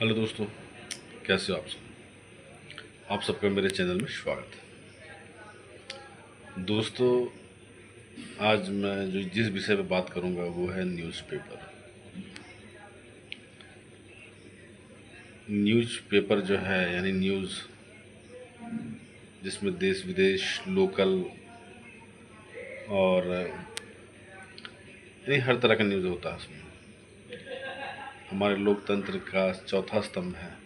Hello दोस्तों, कैसे हो आप सब। आप सबका मेरे चैनल में स्वागत है। दोस्तों, आज मैं जिस विषय पे बात करूंगा वो है न्यूज़पेपर। न्यूज़पेपर जो है यानी न्यूज़, जिसमें देश विदेश, लोकल और यानी हर तरह का न्यूज़ होता है। उसमें हमारे लोकतंत्र का चौथा स्तंभ है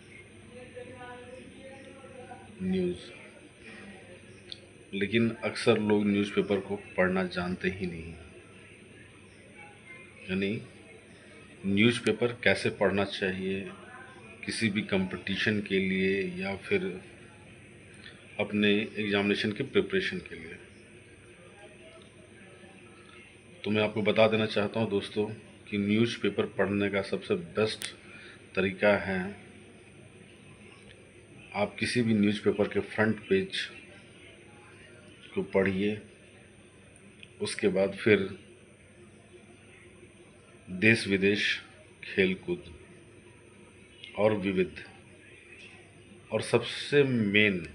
न्यूज़। लेकिन अक्सर लोग न्यूज़पेपर को पढ़ना जानते ही नहीं। यानी न्यूज़पेपर कैसे पढ़ना चाहिए किसी भी कंपटीशन के लिए या फिर अपने एग्जामिनेशन के प्रिपरेशन के लिए। तो मैं आपको बता देना चाहता हूं दोस्तों कि न्यूज़पेपर पढ़ने का सबसे बेस्ट तरीका है, आप किसी भी न्यूज़पेपर के फ्रंट पेज को पढ़िए। उसके बाद फिर देश विदेश, खेलकूद और विविध, और सबसे मेन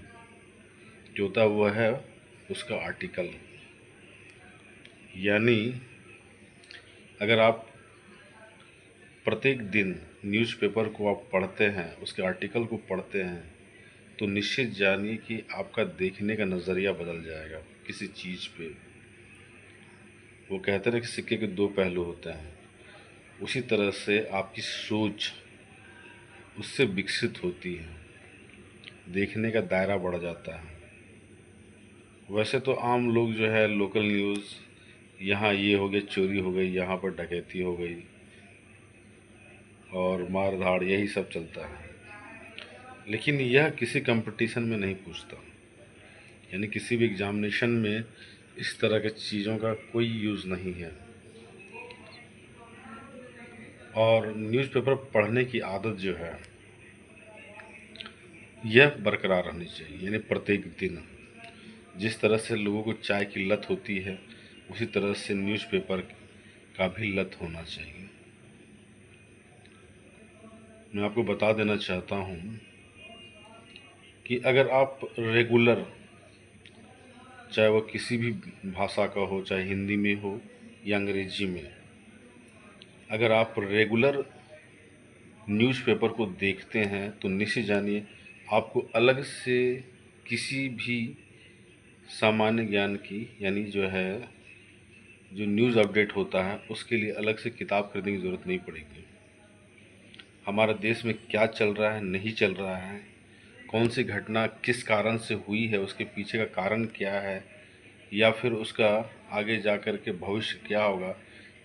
जो होता है वो है उसका आर्टिकल। यानी अगर आप प्रत्येक दिन न्यूज़पेपर को आप पढ़ते हैं, उसके आर्टिकल को पढ़ते हैं, तो निश्चित जानिए कि आपका देखने का नज़रिया बदल जाएगा किसी चीज़ पे। वो कहते हैं कि सिक्के के दो पहलू होते हैं, उसी तरह से आपकी सोच उससे विकसित होती है, देखने का दायरा बढ़ जाता है। वैसे तो आम लोग जो है लोकल न्यूज़, यहाँ ये हो गया, चोरी हो गई, यहाँ पर डकैती हो गई और मार धाड़, यही सब चलता है। लेकिन यह किसी कंपटीशन में नहीं पूछता, यानी किसी भी एग्जामिनेशन में इस तरह के चीज़ों का कोई यूज़ नहीं है। और न्यूज़पेपर पढ़ने की आदत जो है यह बरकरार रहनी चाहिए। यानी प्रत्येक दिन जिस तरह से लोगों को चाय की लत होती है, उसी तरह से न्यूज़पेपर का भी लत होना चाहिए। मैं आपको बता देना चाहता हूँ कि अगर आप रेगुलर, चाहे वो किसी भी भाषा का हो, चाहे हिंदी में हो या अंग्रेजी में, अगर आप रेगुलर न्यूज़पेपर को देखते हैं तो निश्चित जानिए आपको अलग से किसी भी सामान्य ज्ञान की, यानी जो है जो न्यूज़ अपडेट होता है, उसके लिए अलग से किताब खरीदने की ज़रूरत नहीं पड़ेगी। हमारे देश में क्या चल रहा है, नहीं चल रहा है, कौन सी घटना किस कारण से हुई है, उसके पीछे का कारण क्या है, या फिर उसका आगे जा कर के भविष्य क्या होगा,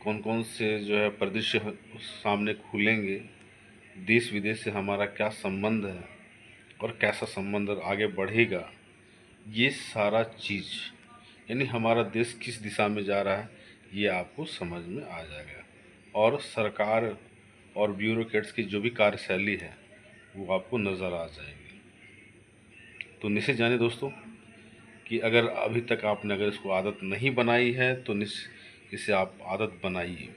कौन कौन से जो है परिदृश्य सामने खुलेंगे, देश विदेश से हमारा क्या संबंध है और कैसा संबंध आगे बढ़ेगा, ये सारा चीज़, यानी हमारा देश किस दिशा में जा रहा है, ये आपको समझ में आ जाएगा। और सरकार और ब्यूरोक्रेट्स की जो भी कार्यशैली है वो आपको नज़र आ जाएगी। तो निश्चित जानिए दोस्तों कि अगर अभी तक आपने अगर इसको आदत नहीं बनाई है तो इसे आप आदत बनाइए,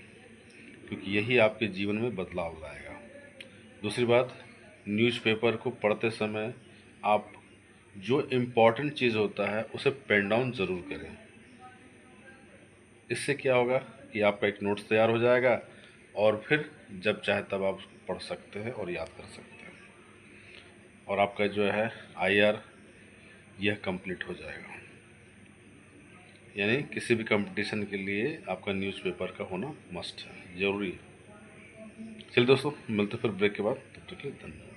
क्योंकि यही आपके जीवन में बदलाव लाएगा। दूसरी बात, न्यूज़पेपर को पढ़ते समय आप जो इम्पोर्टेंट चीज़ होता है उसे पेन डाउन ज़रूर करें। इससे क्या होगा कि आपका एक नोट्स तैयार हो जाएगा और फिर जब चाहे तब आप उसको पढ़ सकते हैं और याद कर सकते हैं, और आपका जो है आईआर यह कंप्लीट हो जाएगा। यानी किसी भी कंपटीशन के लिए आपका न्यूज़पेपर का होना मस्ट है, ज़रूरी है। चलिए दोस्तों, मिलते फिर ब्रेक के बाद, तब तक के लिए धन्यवाद।